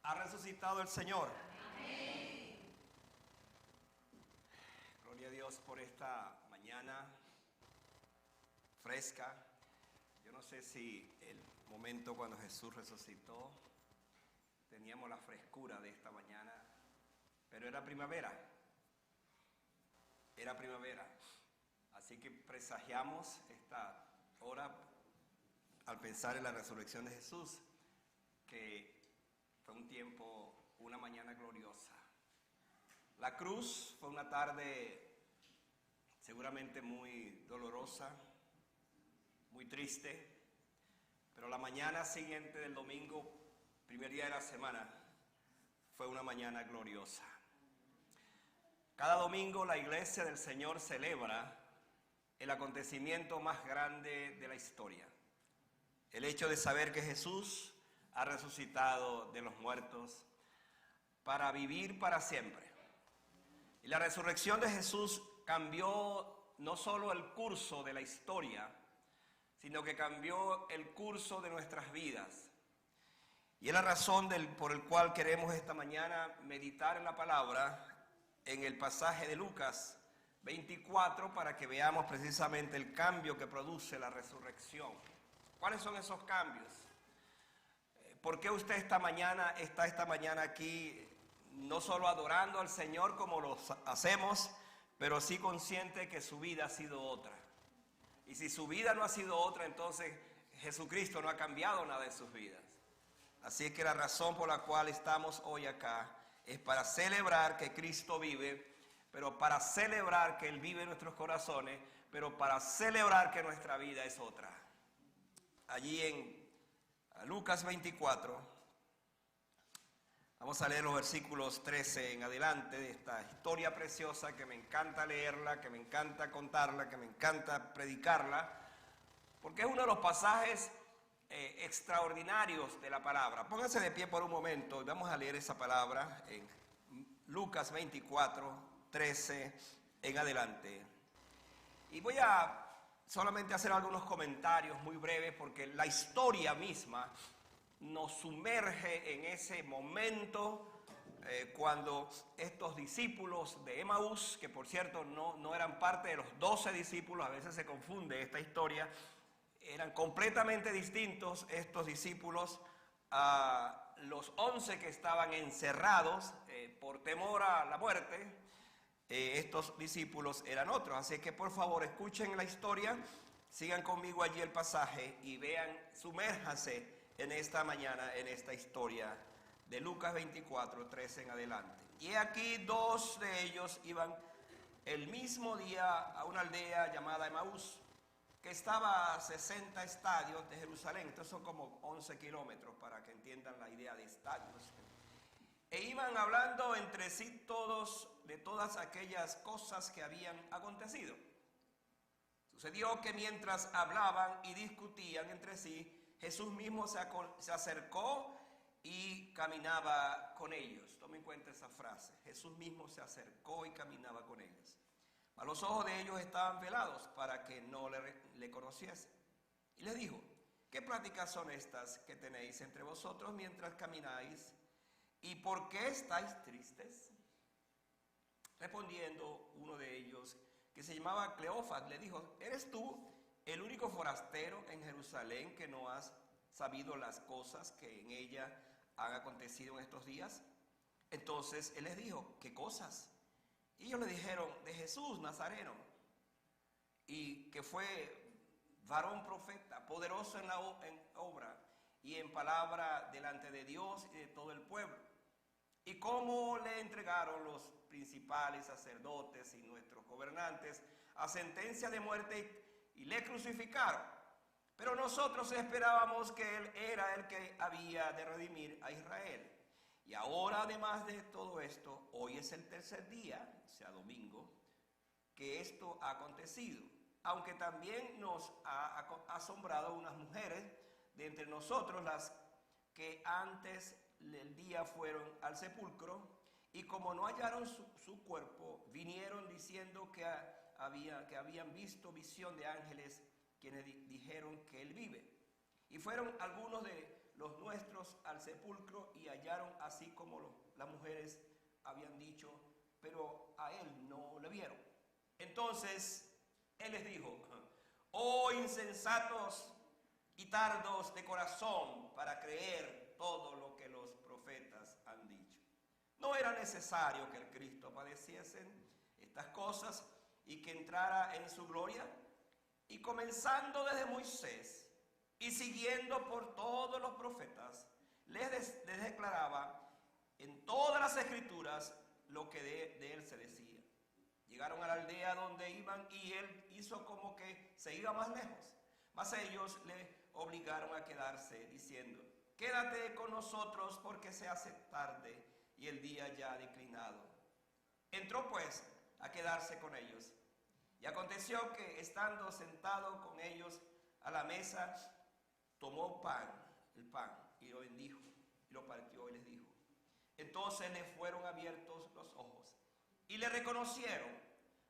Ha resucitado el Señor. Amén. Gloria a Dios por esta mañana fresca. Yo no sé si el momento cuando Jesús resucitó teníamos la frescura de esta mañana, pero era primavera. Era primavera. Así que presagiamos esta hora al pensar en la resurrección de Jesús, que fue un tiempo, una mañana gloriosa. La cruz fue una tarde seguramente muy dolorosa, muy triste, pero la mañana siguiente del domingo, primer día de la semana, fue una mañana gloriosa. Cada domingo la iglesia del Señor celebra el acontecimiento más grande de la historia. El hecho de saber que Jesús ha resucitado de los muertos para vivir para siempre. Y la resurrección de Jesús cambió no solo el curso de la historia, sino que cambió el curso de nuestras vidas. Y es la razón por el cual queremos esta mañana meditar en la palabra, en el pasaje de Lucas 24, para que veamos precisamente el cambio que produce la resurrección. ¿Cuáles son esos cambios? ¿Por qué usted está esta mañana aquí, no solo adorando al Señor como lo hacemos, pero sí consciente que su vida ha sido otra? Y si su vida no ha sido otra, entonces Jesucristo no ha cambiado nada en sus vidas. Así que la razón por la cual estamos hoy acá es para celebrar que Cristo vive, pero para celebrar que Él vive en nuestros corazones, pero para celebrar que nuestra vida es otra. Allí en Lucas 24, vamos a leer los versículos 13 en adelante de esta historia preciosa que me encanta leerla, que me encanta contarla, que me encanta predicarla, porque es uno de los pasajes extraordinarios de la palabra. Pónganse de pie por un momento y vamos a leer esa palabra en Lucas 24, 13 en adelante. Y voy a solamente hacer algunos comentarios muy breves, porque la historia misma nos sumerge en ese momento cuando estos discípulos de Emaús, que por cierto no eran parte de los 12 discípulos, a veces se confunde esta historia, eran completamente distintos estos discípulos a los 11 que estaban encerrados por temor a la muerte. Estos discípulos eran otros, así que por favor escuchen la historia, sigan conmigo allí el pasaje y vean, sumérjanse en esta mañana en esta historia de Lucas 24, 13 en adelante. Y aquí dos de ellos iban el mismo día a una aldea llamada Emaús, que estaba a 60 estadios de Jerusalén. Estos son como 11 kilómetros para que entiendan la idea de estadios. E iban hablando entre sí todos de todas aquellas cosas que habían acontecido. Sucedió que mientras hablaban y discutían entre sí, Jesús mismo se acercó y caminaba con ellos. Tomen en cuenta esa frase. Jesús mismo se acercó y caminaba con ellos. Mas los ojos de ellos estaban velados para que no le conociesen. Y les dijo: ¿qué pláticas son estas que tenéis entre vosotros mientras camináis? ¿Y por qué estáis tristes? Respondiendo uno de ellos, que se llamaba Cleofas, le dijo: ¿eres tú el único forastero en Jerusalén que no has sabido las cosas que en ella han acontecido en estos días? Entonces él les dijo: ¿qué cosas? Y ellos le dijeron: de Jesús Nazareno, y que fue varón profeta, poderoso en obra y en palabra delante de Dios y de todo el pueblo, y cómo le entregaron los principales sacerdotes y nuestros gobernantes a sentencia de muerte y le crucificaron. Pero nosotros esperábamos que Él era el que había de redimir a Israel. Y ahora, además de todo esto, hoy es el tercer día, o sea, domingo, que esto ha acontecido. Aunque también nos ha asombrado unas mujeres de entre nosotros, las que antes del día fueron al sepulcro, y como no hallaron su cuerpo, vinieron diciendo que habían visto visión de ángeles, quienes dijeron que Él vive. Y fueron algunos de los nuestros al sepulcro y hallaron así como las mujeres habían dicho, pero a él no le vieron. Entonces él les dijo: oh insensatos y tardos de corazón para creer todo lo que los profetas han dicho. ¿No era necesario que el Cristo padeciese estas cosas y que entrara en su gloria? Y comenzando desde Moisés y siguiendo por todos los profetas, les declaraba en todas las escrituras lo que de él se decía. Llegaron a la aldea donde iban y él hizo como que se iba más lejos. Mas ellos le obligaron a quedarse, diciendo: quédate con nosotros porque se hace tarde y el día ya ha declinado. Entró pues a quedarse con ellos. Y aconteció que, estando sentado con ellos a la mesa, tomó el pan, y lo bendijo, y lo partió y les dijo. Entonces le fueron abiertos los ojos, y le reconocieron,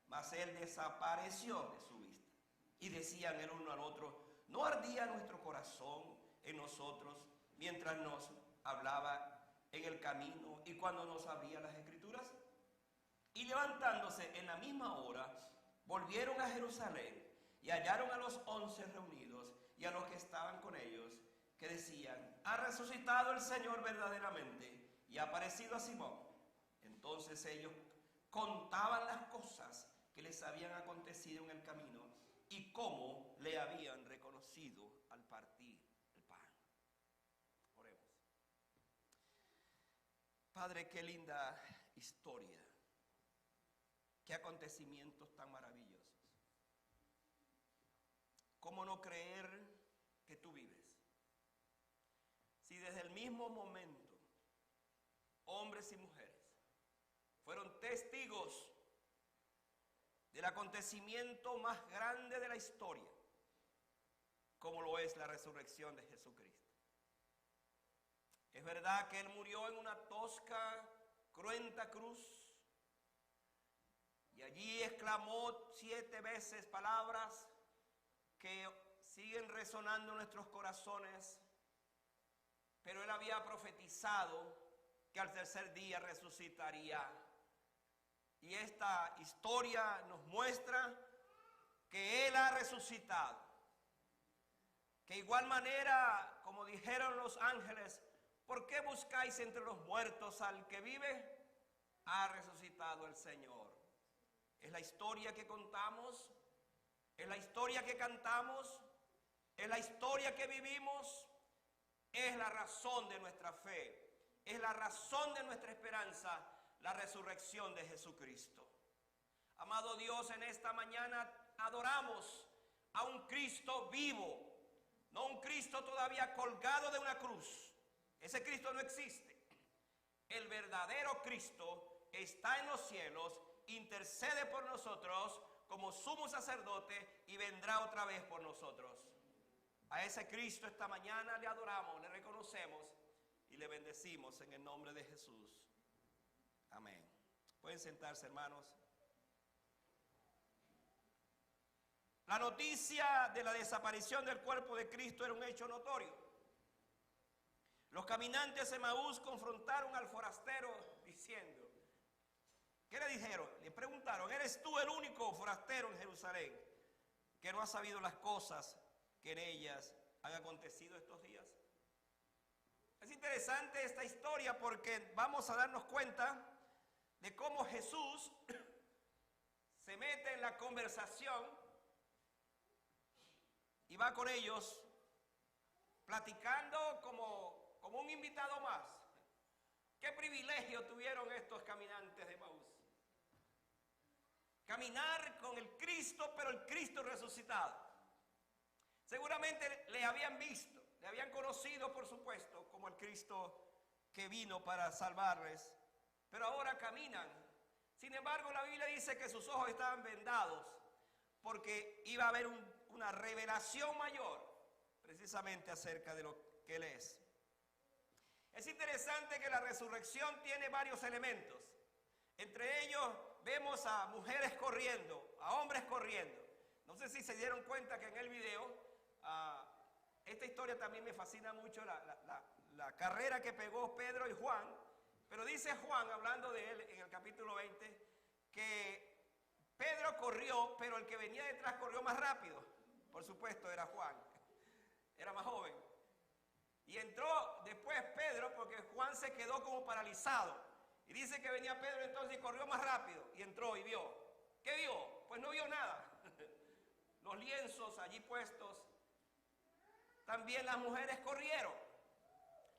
mas él desapareció de su vista. Y decían el uno al otro: ¿no ardía nuestro corazón en nosotros mientras nos hablaba en el camino y cuando nos abría las escrituras? Y levantándose en la misma hora, volvieron a Jerusalén y hallaron a los 11 reunidos y a los que estaban con ellos, que decían: ha resucitado el Señor verdaderamente y ha aparecido a Simón. Entonces ellos contaban las cosas que les habían acontecido en el camino y cómo le habían reconocido al partir el pan. Oremos. Padre, qué linda historia, qué acontecimientos tan maravillosos. ¿Cómo no creer que tú vives? Si desde el mismo momento, hombres y mujeres fueron testigos del acontecimiento más grande de la historia, como lo es la resurrección de Jesucristo. Es verdad que Él murió en una tosca, cruenta cruz, y allí exclamó 7 veces palabras que siguen resonando en nuestros corazones, pero Él había profetizado que al tercer día resucitaría. Y esta historia nos muestra que Él ha resucitado. Que igual manera, como dijeron los ángeles: ¿por qué buscáis entre los muertos al que vive? Ha resucitado el Señor. Es la historia que contamos, es la historia que cantamos, es la historia que vivimos, es la razón de nuestra fe, es la razón de nuestra esperanza, la resurrección de Jesucristo. Amado Dios, en esta mañana adoramos a un Cristo vivo, no un Cristo todavía colgado de una cruz. Ese Cristo no existe. El verdadero Cristo está en los cielos, intercede por nosotros como sumo sacerdote y vendrá otra vez por nosotros. A ese Cristo esta mañana le adoramos, le reconocemos y le bendecimos en el nombre de Jesús. Amén. Pueden sentarse, hermanos. La noticia de la desaparición del cuerpo de Cristo era un hecho notorio. Los caminantes de Emaús confrontaron al forastero diciendo, ¿qué le dijeron? Le preguntaron: ¿eres tú el único forastero en Jerusalén que no ha sabido las cosas que en ellas han acontecido estos días? Es interesante esta historia porque vamos a darnos cuenta de cómo Jesús se mete en la conversación y va con ellos platicando como un invitado más. ¿Qué privilegio tuvieron estos caminantes de Emaús? Caminar con el Cristo, pero el Cristo resucitado. Seguramente le habían visto, le habían conocido, por supuesto, como el Cristo que vino para salvarles, pero ahora caminan. Sin embargo, la Biblia dice que sus ojos estaban vendados porque iba a haber una revelación mayor precisamente acerca de lo que Él es. Es interesante que la resurrección tiene varios elementos. Entre ellos vemos a mujeres corriendo, a hombres corriendo. No sé si se dieron cuenta que en el video, esta historia también me fascina mucho, la carrera que pegó Pedro y Juan, pero dice Juan, hablando de él en el capítulo 20, que Pedro corrió, pero el que venía detrás corrió más rápido. Por supuesto, era Juan, era más joven. Y entró después Pedro porque Juan se quedó como paralizado. Y dice que venía Pedro entonces y corrió más rápido y entró y vio. ¿Qué vio? Pues no vio nada. Los lienzos allí puestos. También las mujeres corrieron.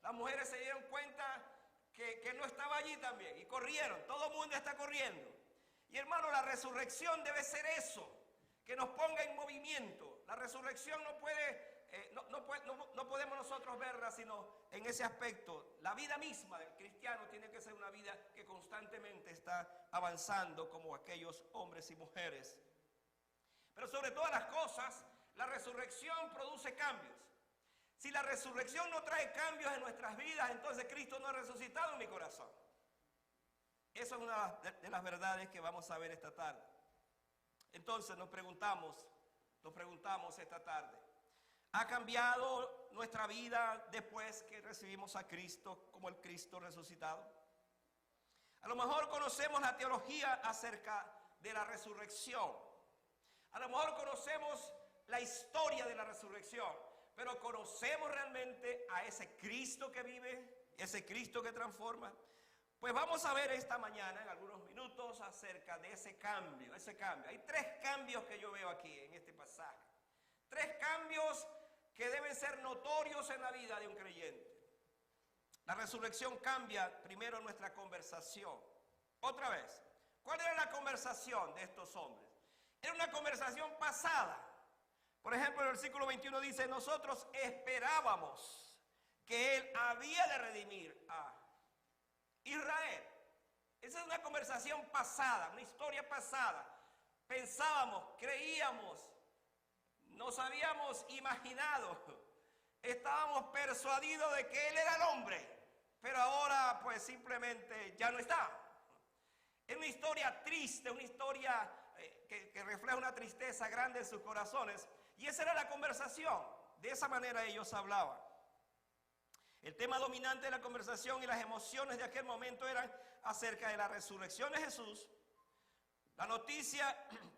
Las mujeres se dieron cuenta que no estaba allí también y corrieron. Todo el mundo está corriendo. Y hermano, la resurrección debe ser eso, que nos ponga en movimiento. La resurrección no podemos nosotros verla sino en ese aspecto. La vida misma del cristiano tiene que ser una vida que constantemente está avanzando como aquellos hombres y mujeres. Pero sobre todas las cosas, la resurrección produce cambios. Si la resurrección no trae cambios en nuestras vidas, entonces Cristo no ha resucitado en mi corazón. Esa es una de las verdades que vamos a ver esta tarde. Entonces nos preguntamos esta tarde, ¿ha cambiado nuestra vida después que recibimos a Cristo como el Cristo resucitado? A lo mejor conocemos la teología acerca de la resurrección. A lo mejor conocemos la historia de la resurrección, pero ¿conocemos realmente a ese Cristo que vive, ese Cristo que transforma? Pues vamos a ver esta mañana, en algunos minutos, acerca de ese cambio. Hay 3 cambios que yo veo aquí en este pasaje. 3 cambios que deben ser notorios en la vida de un creyente. La resurrección cambia primero nuestra conversación. Otra vez, ¿cuál era la conversación de estos hombres? Era una conversación pasada. Por ejemplo, el versículo 21 dice, nosotros esperábamos que Él había de redimir a Israel. Esa es una conversación pasada, una historia pasada. Pensábamos, creíamos, nos habíamos imaginado, estábamos persuadidos de que Él era el hombre, pero ahora pues simplemente ya no está. Es una historia triste, una historia que refleja una tristeza grande en sus corazones. Y esa era la conversación, de esa manera ellos hablaban. El tema dominante de la conversación y las emociones de aquel momento eran acerca de la resurrección de Jesús, la noticia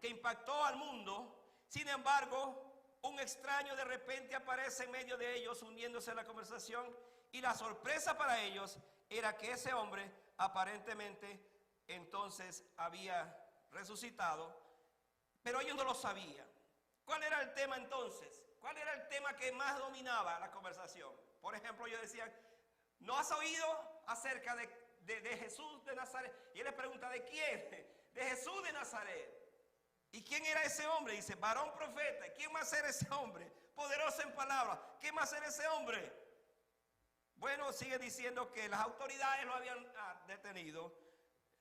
que impactó al mundo. Sin embargo, un extraño de repente aparece en medio de ellos uniéndose a la conversación, y la sorpresa para ellos era que ese hombre aparentemente entonces había resucitado, pero ellos no lo sabían. ¿Cuál era el tema entonces? ¿Cuál era el tema que más dominaba la conversación? Por ejemplo, ellos decían, ¿no has oído acerca de Jesús de Nazaret? Y él les pregunta, ¿de quién? De Jesús de Nazaret. ¿Y quién era ese hombre? Dice, varón profeta. ¿Quién más era ese hombre? Poderoso en palabras. ¿Quién más era ese hombre? Bueno, sigue diciendo que las autoridades lo habían detenido,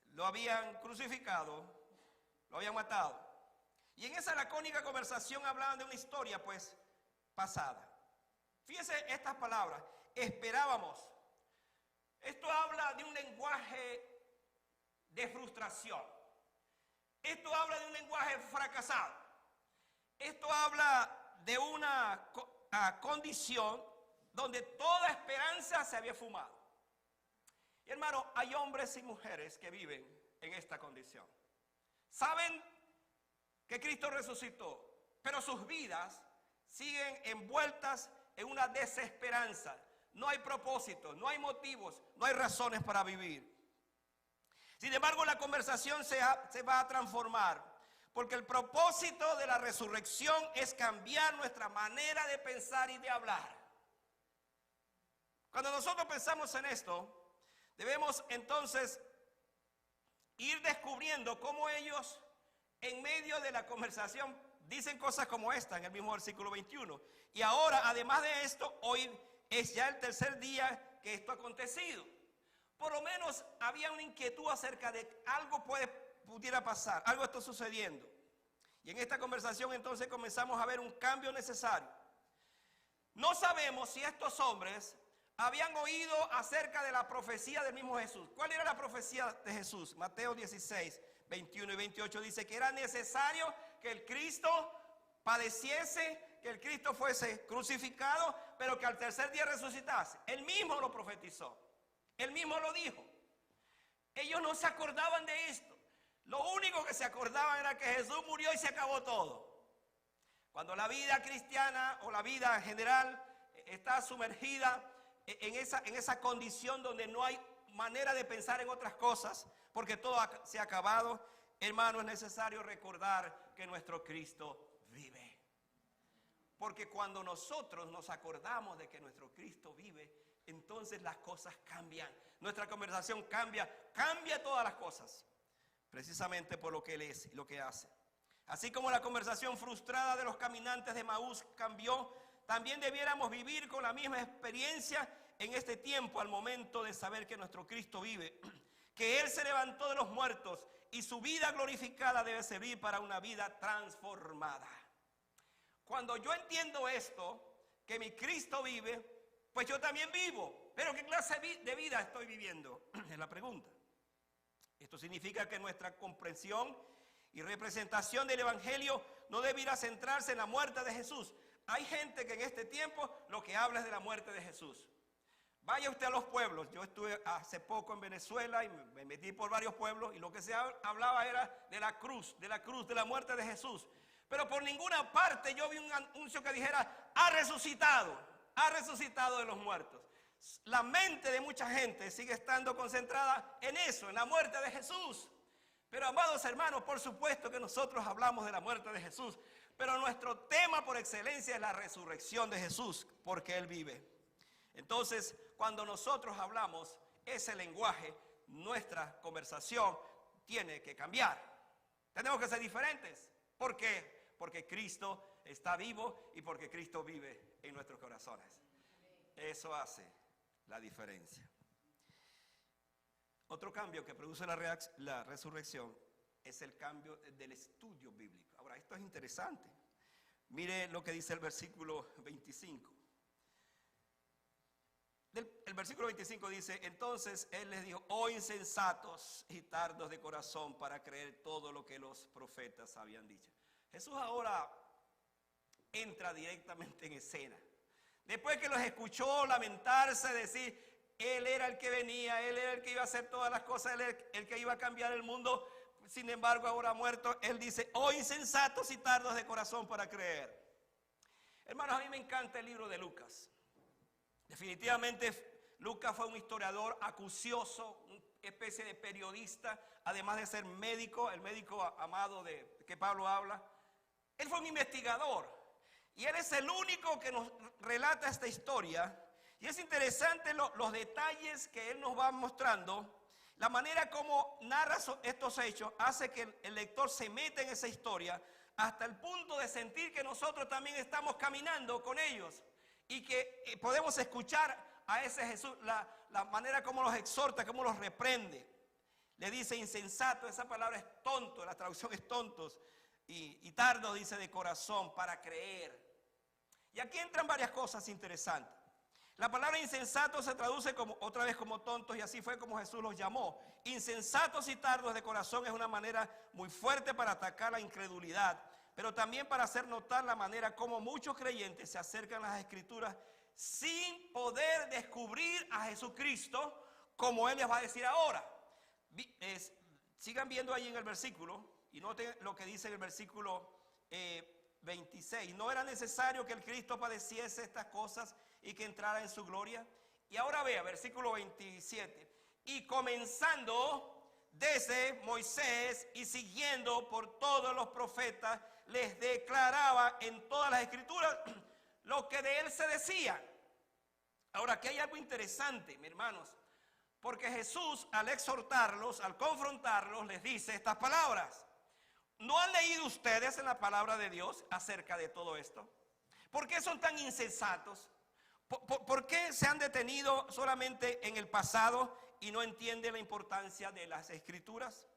lo habían crucificado, lo habían matado. Y en esa lacónica conversación hablaban de una historia pues pasada. Fíjense estas palabras, esperábamos. Esto habla de un lenguaje de frustración. Esto habla de un lenguaje fracasado. Esto habla de una condición donde toda esperanza se había fumado. Y hermano, hay hombres y mujeres que viven en esta condición. Saben que Cristo resucitó, pero sus vidas siguen envueltas en una desesperanza. No hay propósito, no hay motivos, no hay razones para vivir. Sin embargo, la conversación se va a transformar, porque el propósito de la resurrección es cambiar nuestra manera de pensar y de hablar. Cuando nosotros pensamos en esto, debemos entonces ir descubriendo cómo ellos, en medio de la conversación, dicen cosas como esta en el mismo versículo 21. Y ahora, además de esto, hoy es ya el 3er día que esto ha acontecido. Por lo menos había una inquietud acerca de algo pudiera pasar, algo está sucediendo. Y en esta conversación entonces comenzamos a ver un cambio necesario. No sabemos si estos hombres habían oído acerca de la profecía del mismo Jesús. ¿Cuál era la profecía de Jesús? Mateo 16, 21 y 28 dice que era necesario que el Cristo padeciese, que el Cristo fuese crucificado pero que al tercer día resucitase. Él mismo lo profetizó. Él mismo lo dijo. Ellos no se acordaban de esto. Lo único que se acordaban era que Jesús murió y se acabó todo. Cuando la vida cristiana o la vida en general está sumergida en esa condición donde no hay manera de pensar en otras cosas, porque todo se ha acabado, hermano, es necesario recordar que nuestro Cristo vive. Porque cuando nosotros nos acordamos de que nuestro Cristo vive, entonces las cosas cambian. Nuestra conversación cambia todas las cosas. Precisamente por lo que Él es y lo que hace. Así como la conversación frustrada de los caminantes de Emaús cambió, también debiéramos vivir con la misma experiencia en este tiempo al momento de saber que nuestro Cristo vive, que Él se levantó de los muertos y su vida glorificada debe servir para una vida transformada. Cuando yo entiendo esto, que mi Cristo vive, pues yo también vivo. Pero ¿qué clase de vida estoy viviendo? Es la pregunta. Esto significa que nuestra comprensión y representación del Evangelio no debiera centrarse en la muerte de Jesús. Hay gente que en este tiempo lo que habla es de la muerte de Jesús. Vaya usted a los pueblos. Yo estuve hace poco en Venezuela y me metí por varios pueblos y lo que se hablaba era de la cruz, de la muerte de Jesús. Pero por ninguna parte yo vi un anuncio que dijera, ha resucitado de los muertos. La mente de mucha gente sigue estando concentrada en eso, en la muerte de Jesús. Pero amados hermanos, por supuesto que nosotros hablamos de la muerte de Jesús, pero nuestro tema por excelencia es la resurrección de Jesús, porque Él vive. Entonces, cuando nosotros hablamos ese lenguaje, nuestra conversación tiene que cambiar. Tenemos que ser diferentes. ¿Por qué? Porque Cristo está vivo y porque Cristo vive en nuestros corazones. Eso hace la diferencia. Otro cambio que produce la resurrección es el cambio del estudio bíblico. Ahora, esto es interesante. Mire lo que dice el versículo 25. El versículo 25 dice, entonces Él les dijo, oh insensatos y tardos de corazón para creer todo lo que los profetas habían dicho. Jesús ahora entra directamente en escena. Después que los escuchó lamentarse, decir, Él era el que venía, Él era el que iba a hacer todas las cosas, Él era el que iba a cambiar el mundo. Sin embargo, ahora muerto, Él dice, oh insensatos y tardos de corazón para creer. Hermanos, a mí me encanta el libro de Lucas. Definitivamente Lucas fue un historiador acucioso, una especie de periodista, además de ser médico, el médico amado de que Pablo habla. Él fue un investigador y él es el único que nos relata esta historia. Y es interesante los detalles que él nos va mostrando. La manera como narra estos hechos hace que el lector se meta en esa historia hasta el punto de sentir que nosotros también estamos caminando con ellos y que podemos escuchar a ese Jesús, la manera como los exhorta, como los reprende. Le dice insensato, esa palabra es tonto, la traducción es tontos, y tardo dice de corazón para creer. Y aquí entran varias cosas interesantes. La palabra insensato se traduce otra vez como tontos y así fue como Jesús los llamó. Insensatos y tardos de corazón es una manera muy fuerte para atacar la incredulidad, pero también para hacer notar la manera como muchos creyentes se acercan a las Escrituras sin poder descubrir a Jesucristo como Él les va a decir ahora. Sigan viendo ahí en el versículo y noten lo que dice en el versículo 26. No era necesario que el Cristo padeciese estas cosas y que entrara en su gloria. Y ahora vea, versículo 27. Y comenzando desde Moisés y siguiendo por todos los profetas, les declaraba en todas las Escrituras lo que de él se decía. Ahora, aquí hay algo interesante, mis hermanos, porque Jesús al exhortarlos, al confrontarlos, les dice estas palabras. ¿No han leído ustedes en la palabra de Dios acerca de todo esto? ¿Por qué son tan insensatos? ¿Por qué se han detenido solamente en el pasado y no entienden la importancia de las Escrituras?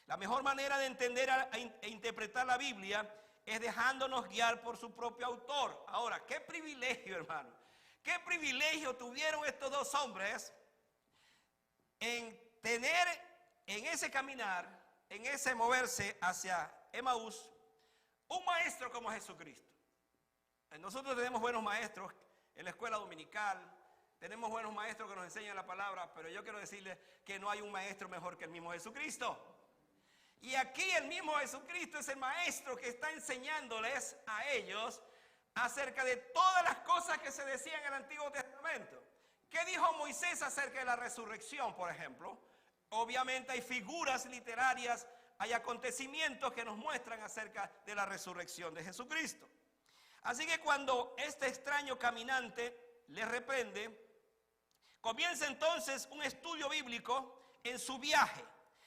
La mejor manera de entender e interpretar la Biblia es dejándonos guiar por su propio autor. Ahora, qué privilegio, hermano. Qué privilegio tuvieron estos dos hombres en tener en ese caminar, en ese moverse hacia Emaús, un maestro como Jesucristo. Nosotros tenemos buenos maestros en la escuela dominical, tenemos buenos maestros que nos enseñan la palabra, pero yo quiero decirles que no hay un maestro mejor que el mismo Jesucristo. Y aquí el mismo Jesucristo es el maestro que está enseñándoles a ellos acerca de todas las cosas que se decían en el Antiguo Testamento. ¿Qué dijo Moisés acerca de la resurrección, por ejemplo? Obviamente hay figuras literarias, hay acontecimientos que nos muestran acerca de la resurrección de Jesucristo. Así que cuando este extraño caminante le reprende, comienza entonces un estudio bíblico en su viaje.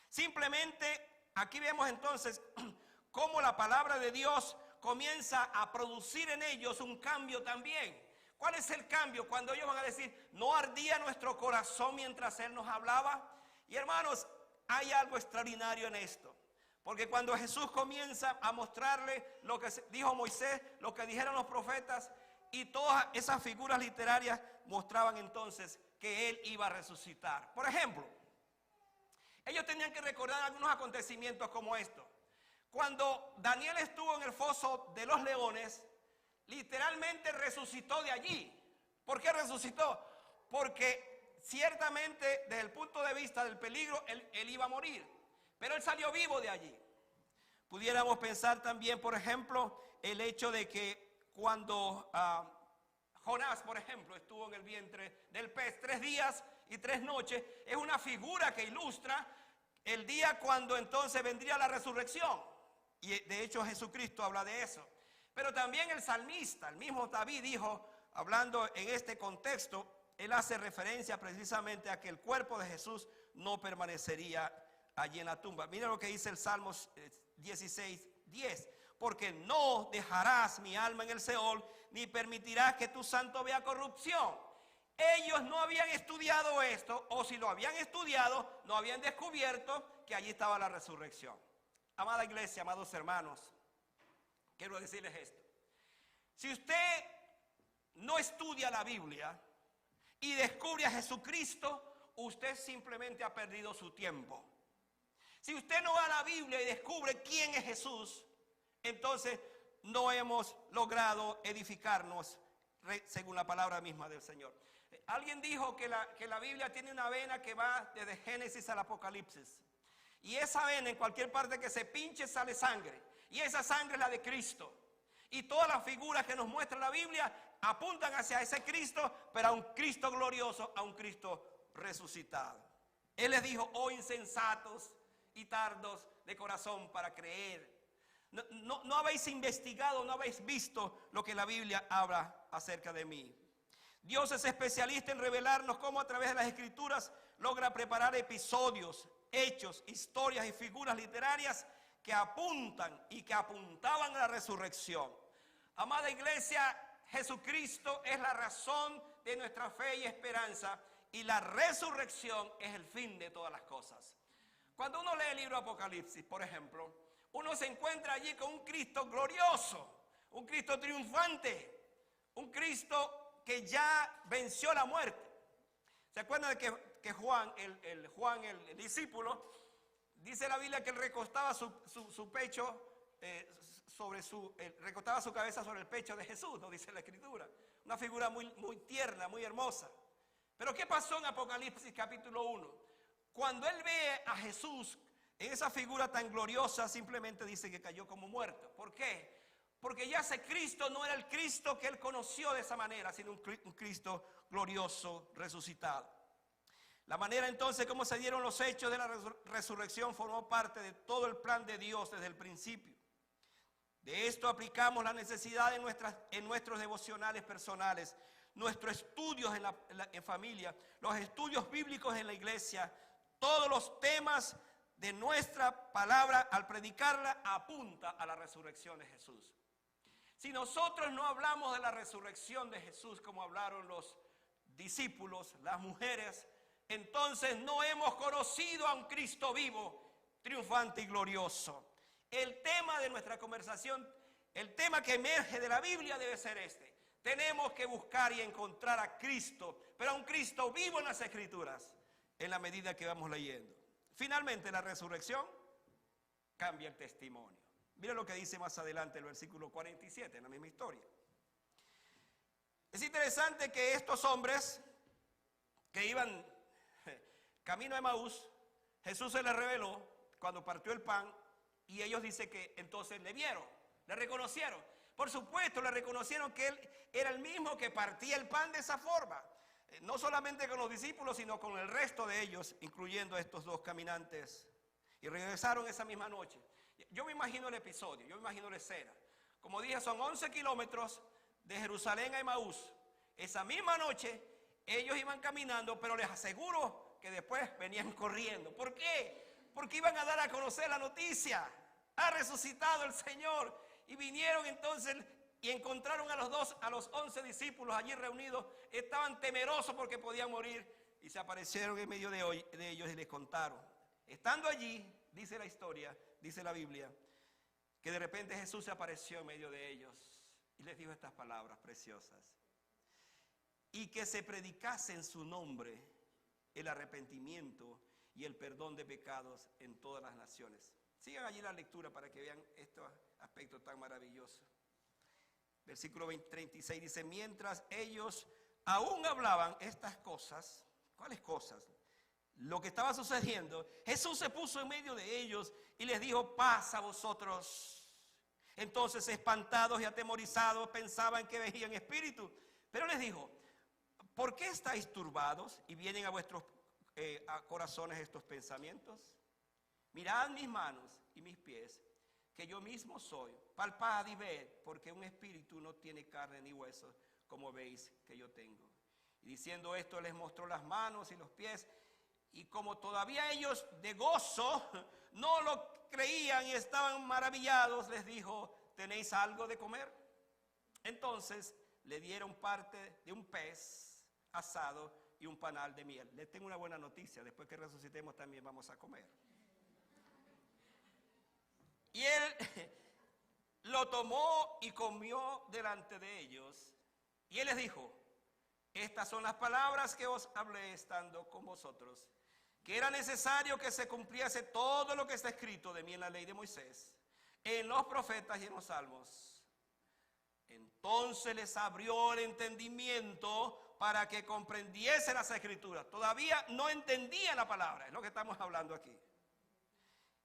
Simplemente aquí vemos entonces cómo la palabra de Dios comienza a producir en ellos un cambio también. ¿Cuál es el cambio? Cuando ellos van a decir, ¿no ardía nuestro corazón mientras Él nos hablaba? Y hermanos, hay algo extraordinario en esto. Porque cuando Jesús comienza a mostrarle lo que dijo Moisés, lo que dijeron los profetas, y todas esas figuras literarias mostraban entonces que Él iba a resucitar. Por ejemplo, ellos tenían que recordar algunos acontecimientos como estos. Cuando Daniel estuvo en el foso de los leones, literalmente resucitó de allí. ¿Por qué resucitó? Porque ciertamente desde el punto de vista del peligro, él iba a morir. Pero él salió vivo de allí. Pudiéramos pensar también, por ejemplo, el hecho de que cuando Jonás, por ejemplo, estuvo en el vientre del pez 3 días y 3 noches, es una figura que ilustra el día cuando entonces vendría la resurrección. Y de hecho Jesucristo habla de eso. Pero también el salmista, el mismo David dijo, hablando en este contexto, él hace referencia precisamente a que el cuerpo de Jesús no permanecería allí en la tumba. Mira lo que dice el Salmo 16:10. Porque no dejarás mi alma en el Seol, ni permitirás que tu santo vea corrupción. Ellos no habían estudiado esto, o si lo habían estudiado, no habían descubierto que allí estaba la resurrección. Amada iglesia, amados hermanos, quiero decirles esto. Si usted no estudia la Biblia y descubre a Jesucristo, usted simplemente ha perdido su tiempo. Si usted no va a la Biblia y descubre quién es Jesús, entonces no hemos logrado edificarnos según la palabra misma del Señor. Alguien dijo que la Biblia tiene una vena que va desde Génesis al Apocalipsis. Y esa vena, en cualquier parte que se pinche, sale sangre. Y esa sangre es la de Cristo. Y todas las figuras que nos muestra la Biblia apuntan hacia ese Cristo, pero a un Cristo glorioso, a un Cristo resucitado. Él les dijo, oh insensatos y tardos de corazón para creer. No habéis investigado, no habéis visto lo que la Biblia habla acerca de mí. Dios es especialista en revelarnos cómo a través de las Escrituras logra preparar episodios, hechos, historias y figuras literarias que apuntan y que apuntaban a la resurrección. Amada iglesia, Jesucristo es la razón de nuestra fe y esperanza, y la resurrección es el fin de todas las cosas. Cuando uno lee el libro Apocalipsis, por ejemplo, uno se encuentra allí con un Cristo glorioso, un Cristo triunfante, un Cristo que ya venció la muerte. ¿Se acuerdan de que Juan, el discípulo, dice la Biblia que él recostaba su pecho recostaba su cabeza sobre el pecho de Jesús, nos dice la Escritura? Una figura muy, muy tierna, muy hermosa. Pero ¿qué pasó en Apocalipsis capítulo 1? Cuando él ve a Jesús en esa figura tan gloriosa, simplemente dice que cayó como muerto. ¿Por qué? Porque ya ese Cristo no era el Cristo que él conoció de esa manera, sino un Cristo glorioso, resucitado. La manera entonces como se dieron los hechos de la resurrección formó parte de todo el plan de Dios desde el principio. De esto aplicamos la necesidad en nuestros devocionales personales, nuestros estudios en familia, los estudios bíblicos en la iglesia, todos los temas de nuestra palabra al predicarla apunta a la resurrección de Jesús. Si nosotros no hablamos de la resurrección de Jesús como hablaron los discípulos, las mujeres, entonces no hemos conocido a un Cristo vivo, triunfante y glorioso. El tema de nuestra conversación, el tema que emerge de la Biblia debe ser este. Tenemos que buscar y encontrar a Cristo, pero a un Cristo vivo en las Escrituras, en la medida que vamos leyendo. Finalmente, la resurrección cambia el testimonio. Mira lo que dice más adelante el versículo 47, en la misma historia. Es interesante que estos hombres que iban camino a Emaús, Jesús se les reveló cuando partió el pan y ellos dicen que entonces le vieron, le reconocieron. Por supuesto, le reconocieron que él era el mismo que partía el pan de esa forma. No solamente con los discípulos, sino con el resto de ellos, incluyendo a estos dos caminantes. Y regresaron esa misma noche. Yo me imagino el episodio, yo me imagino la escena. Como dije, son 11 kilómetros de Jerusalén a Emaús. Esa misma noche ellos iban caminando, pero les aseguro que después venían corriendo. ¿Por qué? Porque iban a dar a conocer la noticia. Ha resucitado el Señor. Y vinieron entonces y encontraron a los 11 discípulos allí reunidos. Estaban temerosos porque podían morir. Y se aparecieron en medio de ellos y les contaron. Estando allí, dice la historia, dice la Biblia, que de repente Jesús se apareció en medio de ellos y les dijo estas palabras preciosas. Y que se predicase en su nombre el arrepentimiento y el perdón de pecados en todas las naciones. Sigan allí la lectura para que vean estos aspectos tan maravillosos. Versículo 36 dice, mientras ellos aún hablaban estas cosas, ¿cuáles cosas? Lo que estaba sucediendo, Jesús se puso en medio de ellos y les dijo, paz a vosotros. Entonces, espantados y atemorizados, pensaban que veían espíritu. Pero les dijo, ¿por qué estáis turbados y vienen a vuestros corazones estos pensamientos? Mirad mis manos y mis pies, que yo mismo soy. Palpad y ved, porque un espíritu no tiene carne ni huesos, como veis que yo tengo. Y diciendo esto, les mostró las manos y los pies. Y como todavía ellos de gozo no lo creían y estaban maravillados, les dijo, ¿tenéis algo de comer? Entonces le dieron parte de un pez asado y un panal de miel. Les tengo una buena noticia, después que resucitemos también vamos a comer. Y él lo tomó y comió delante de ellos. Y él les dijo, estas son las palabras que os hablé estando con vosotros, que era necesario que se cumpliese todo lo que está escrito de mí en la ley de Moisés, en los profetas y en los salmos. Entonces les abrió el entendimiento para que comprendiese las escrituras. Todavía no entendían la palabra, es lo que estamos hablando aquí.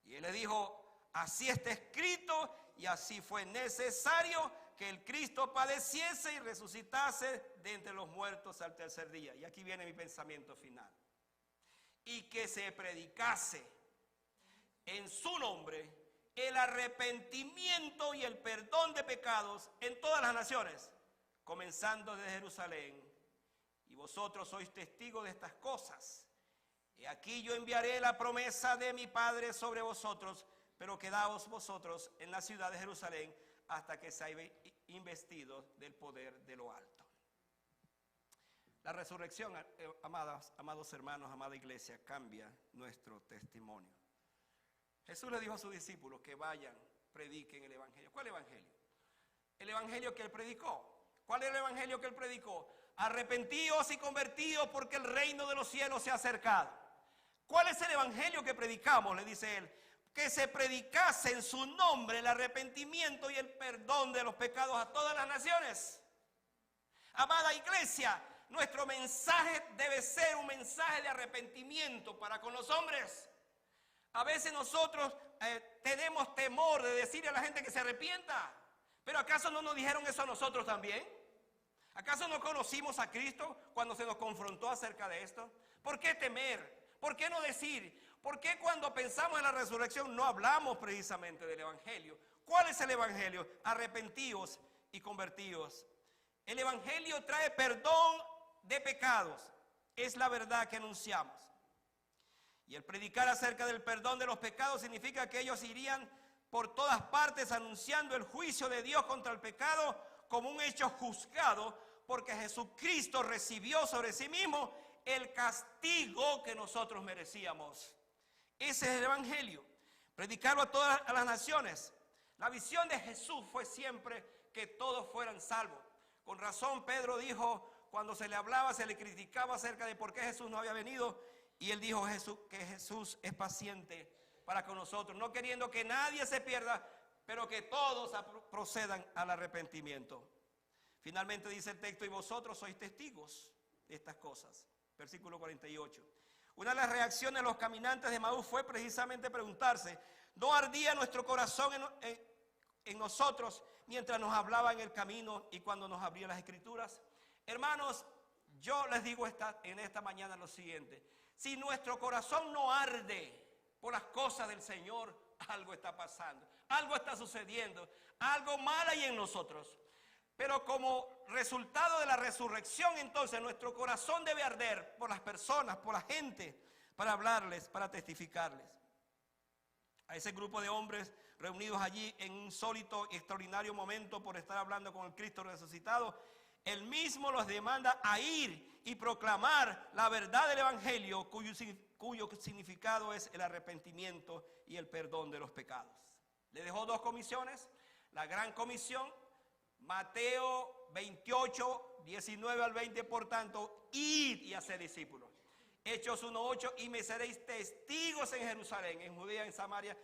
Y él les dijo, así está escrito y así fue necesario que el Cristo padeciese y resucitase de entre los muertos al tercer día. Y aquí viene mi pensamiento final. Y que se predicase en su nombre el arrepentimiento y el perdón de pecados en todas las naciones, comenzando desde Jerusalén. Y vosotros sois testigos de estas cosas. Y aquí yo enviaré la promesa de mi Padre sobre vosotros, pero quedaos vosotros en la ciudad de Jerusalén hasta que seáis investidos del poder de lo alto. La resurrección, amados hermanos, amada iglesia, cambia nuestro testimonio. Jesús le dijo a sus discípulos que vayan, prediquen el evangelio. ¿Cuál evangelio? El evangelio que él predicó. ¿Cuál es el evangelio que él predicó? Arrepentíos y convertíos porque el reino de los cielos se ha acercado. ¿Cuál es el evangelio que predicamos? Le dice él. Que se predicase en su nombre el arrepentimiento y el perdón de los pecados a todas las naciones. Amada iglesia, nuestro mensaje debe ser un mensaje de arrepentimiento para con los hombres. A veces nosotros tenemos temor de decirle a la gente que se arrepienta. Pero ¿acaso no nos dijeron eso a nosotros también? ¿Acaso no conocimos a Cristo cuando se nos confrontó acerca de esto? ¿Por qué temer? ¿Por qué no decir? ¿Por qué cuando pensamos en la resurrección no hablamos precisamente del evangelio? ¿Cuál es el evangelio? Arrepentíos y convertíos. El evangelio trae perdón de pecados. Es la verdad que anunciamos. Y el predicar acerca del perdón de los pecados significa que ellos irían por todas partes anunciando el juicio de Dios contra el pecado como un hecho juzgado, porque Jesucristo recibió sobre sí mismo el castigo que nosotros merecíamos. Ese es el evangelio. Predicarlo a todas las naciones. La visión de Jesús fue siempre que todos fueran salvos. Con razón Pedro dijo, cuando se le hablaba, se le criticaba acerca de por qué Jesús no había venido, y él dijo que Jesús es paciente para con nosotros, no queriendo que nadie se pierda, pero que todos procedan al arrepentimiento. Finalmente dice el texto, y vosotros sois testigos de estas cosas. Versículo 48. Una de las reacciones de los caminantes de Emaús fue precisamente preguntarse, ¿no ardía nuestro corazón en nosotros mientras nos hablaba en el camino y cuando nos abría las escrituras? Hermanos, yo les digo en esta mañana lo siguiente: si nuestro corazón no arde por las cosas del Señor, algo está pasando, algo está sucediendo, algo mal hay en nosotros. Pero como resultado de la resurrección, entonces nuestro corazón debe arder por las personas, por la gente, para hablarles, para testificarles. A ese grupo de hombres reunidos allí en un insólito y extraordinario momento por estar hablando con el Cristo resucitado, Él mismo los demanda a ir y proclamar la verdad del Evangelio, cuyo significado es el arrepentimiento y el perdón de los pecados. Le dejó dos comisiones: la gran comisión, Mateo 28, 19 al 20, por tanto, id y haced discípulos. Hechos 1:8, y me seréis testigos en Jerusalén, en Judea, en Samaria,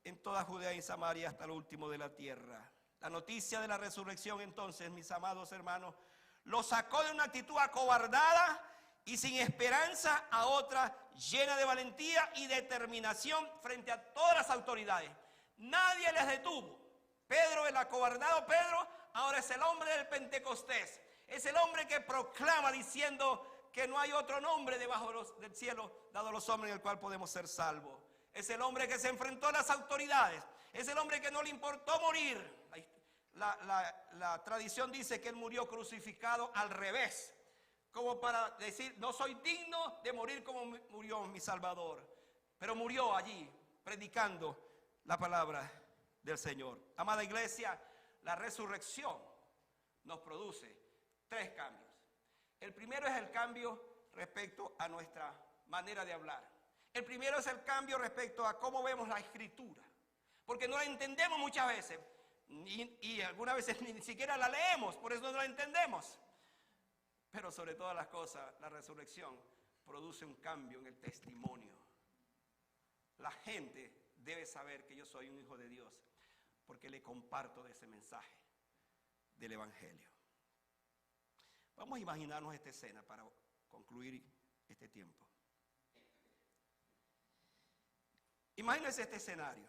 en toda Judea y Samaria, hasta lo último de la tierra. La noticia de la resurrección, entonces, mis amados hermanos, lo sacó de una actitud acobardada y sin esperanza a otra llena de valentía y determinación frente a todas las autoridades. Nadie les detuvo. Pedro, el acobardado Pedro, ahora es el hombre del Pentecostés. Es el hombre que proclama diciendo que no hay otro nombre debajo del cielo dado a los hombres en el cual podemos ser salvos. Es el hombre que se enfrentó a las autoridades. Es el hombre que no le importó morir. La tradición dice que él murió crucificado al revés, como para decir, no soy digno de morir como murió mi Salvador. Pero murió allí predicando la palabra del Señor. Amada iglesia, la resurrección nos produce tres cambios. El primero es el cambio respecto a nuestra manera de hablar. El primero es el cambio respecto a cómo vemos la Escritura, porque no la entendemos muchas veces y algunas veces ni siquiera la leemos, por eso no la entendemos. Pero sobre todas las cosas, la resurrección produce un cambio en el testimonio. La gente debe saber que yo soy un hijo de Dios porque le comparto de ese mensaje del Evangelio. Vamos a imaginarnos esta escena para concluir este tiempo. Imagínense este escenario.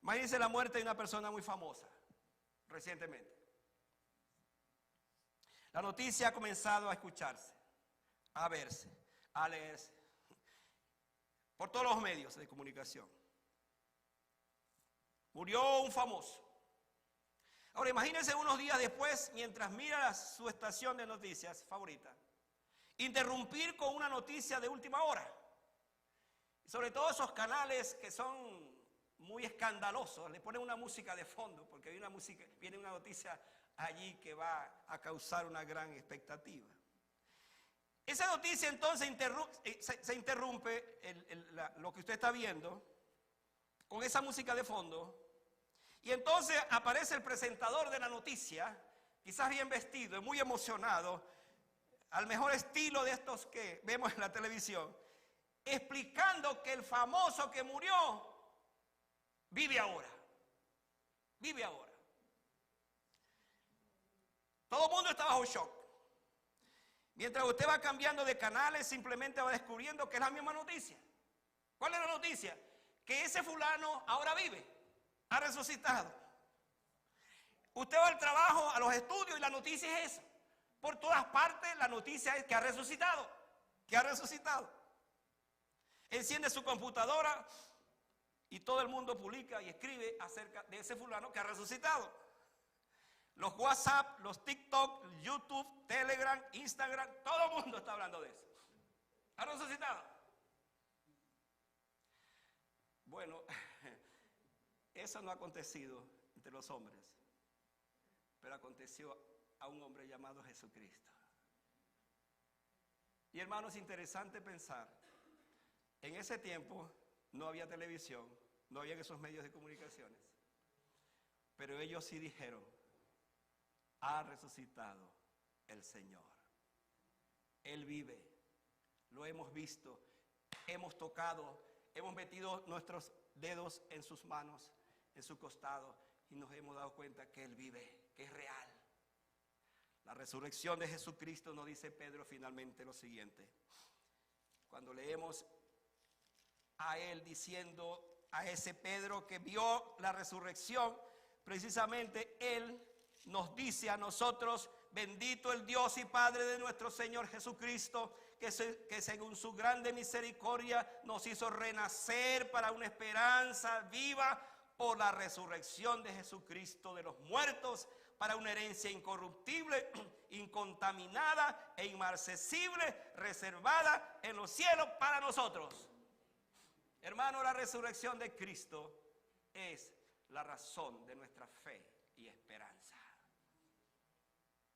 Imagínense la muerte de una persona muy famosa recientemente. La noticia ha comenzado a escucharse, a verse, a leerse por todos los medios de comunicación. Murió un famoso. Ahora imagínense unos días después, mientras mira su estación de noticias favorita, interrumpir con una noticia de última hora. Sobre todo esos canales que son muy escandalosos, le ponen una música de fondo, porque viene una noticia allí que va a causar una gran expectativa. Esa noticia entonces se interrumpe lo que usted está viendo con esa música de fondo. Y entonces aparece el presentador de la noticia, quizás bien vestido, muy emocionado, al mejor estilo de estos que vemos en la televisión, explicando que el famoso que murió vive ahora. Vive ahora. Todo el mundo está bajo shock. Mientras usted va cambiando de canales, simplemente va descubriendo que es la misma noticia. ¿Cuál es la noticia? Que ese fulano ahora vive, ha resucitado. Usted va al trabajo, a los estudios y la noticia es esa. Por todas partes la noticia es que ha resucitado, que ha resucitado. Enciende su computadora y todo el mundo publica y escribe acerca de ese fulano que ha resucitado. Los WhatsApp, los TikTok, YouTube, Telegram, Instagram, todo el mundo está hablando de eso. ¿Ha resucitado? Bueno, eso no ha acontecido entre los hombres, pero aconteció a un hombre llamado Jesucristo. Y hermanos, es interesante pensar, en ese tiempo no había televisión, no había esos medios de comunicaciones, pero ellos sí dijeron, ha resucitado el Señor. Él vive, lo hemos visto, hemos tocado, hemos metido nuestros dedos en sus manos, en su costado, y nos hemos dado cuenta que Él vive, que es real, La resurrección de Jesucristo, nos dice Pedro finalmente lo siguiente. Cuando leemos a él diciendo, a ese Pedro que vio la resurrección, precisamente él nos dice a nosotros: bendito el Dios y Padre de nuestro Señor Jesucristo, que según su grande misericordia nos hizo renacer para una esperanza viva por la resurrección de Jesucristo de los muertos, para una herencia incorruptible, incontaminada e inmarcesible, reservada en los cielos para nosotros. Hermano, la resurrección de Cristo es la razón de nuestra fe y esperanza.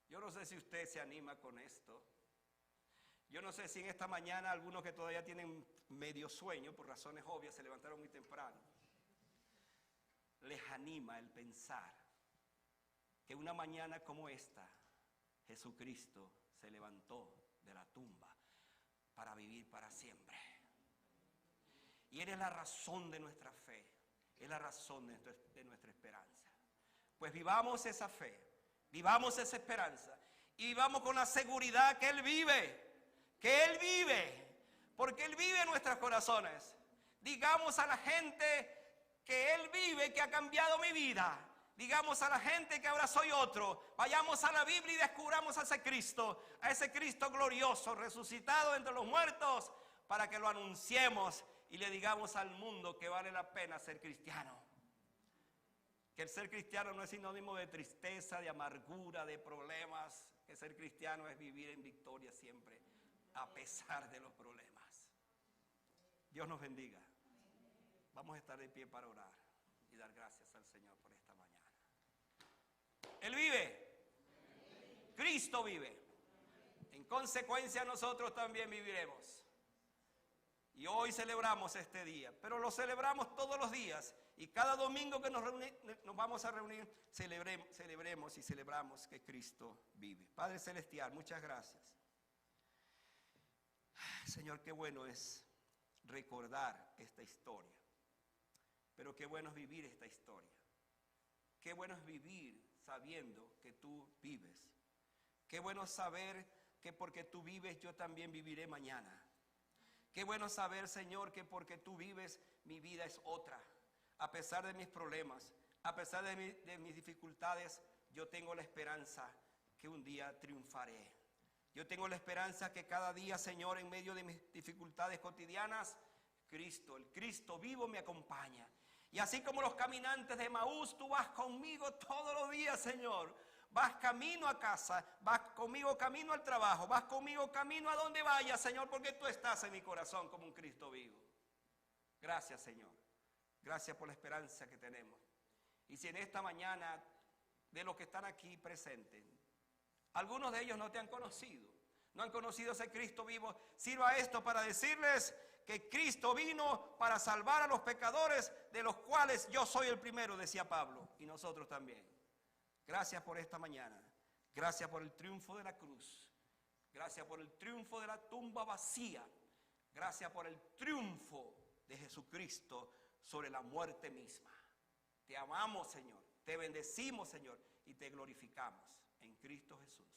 Yo no sé si usted se anima con esto. Yo no sé si en esta mañana algunos que todavía tienen medio sueño, por razones obvias, se levantaron muy temprano, les anima el pensar que una mañana como esta, Jesucristo se levantó de la tumba para vivir para siempre. Y Él es la razón de nuestra fe, es la razón de nuestra esperanza. Pues vivamos esa fe, vivamos esa esperanza y vivamos con la seguridad que Él vive, porque Él vive en nuestros corazones. Digamos a la gente que Él vive, que ha cambiado mi vida. Digamos a la gente que ahora soy otro. Vayamos a la Biblia y descubramos a ese Cristo glorioso, resucitado entre los muertos, para que lo anunciemos y le digamos al mundo que vale la pena ser cristiano. Que el ser cristiano no es sinónimo de tristeza, de amargura, de problemas. Que ser cristiano es vivir en victoria siempre, a pesar de los problemas. Dios nos bendiga. Vamos a estar de pie para orar y dar gracias al Señor por esta mañana. Él vive. Cristo vive. En consecuencia, nosotros también viviremos. Y hoy celebramos este día, pero lo celebramos todos los días. Y cada domingo que nos vamos a reunir, celebremos y celebramos que Cristo vive. Padre Celestial, muchas gracias. Señor, qué bueno es recordar esta historia. Pero qué bueno es vivir esta historia. Qué bueno es vivir sabiendo que tú vives. Qué bueno saber que porque tú vives yo también viviré mañana. Qué bueno saber, Señor, que porque tú vives mi vida es otra. A pesar de mis problemas, a pesar de mis dificultades, yo tengo la esperanza que un día triunfaré. Yo tengo la esperanza que cada día, Señor, en medio de mis dificultades cotidianas, el Cristo vivo me acompaña. Y así como los caminantes de Emaús, tú vas conmigo todos los días, Señor. Vas camino a casa, vas conmigo camino al trabajo, vas conmigo camino a donde vayas, Señor, porque tú estás en mi corazón como un Cristo vivo. Gracias, Señor. Gracias por la esperanza que tenemos. Y si en esta mañana, de los que están aquí presentes, algunos de ellos no te han conocido, no han conocido ese Cristo vivo, sirva esto para decirles que Cristo vino para salvar a los pecadores, de los cuales yo soy el primero, decía Pablo, y nosotros también. Gracias por esta mañana. Gracias por el triunfo de la cruz. Gracias por el triunfo de la tumba vacía. Gracias por el triunfo de Jesucristo sobre la muerte misma. Te amamos, Señor. Te bendecimos, Señor, y te glorificamos en Cristo Jesús.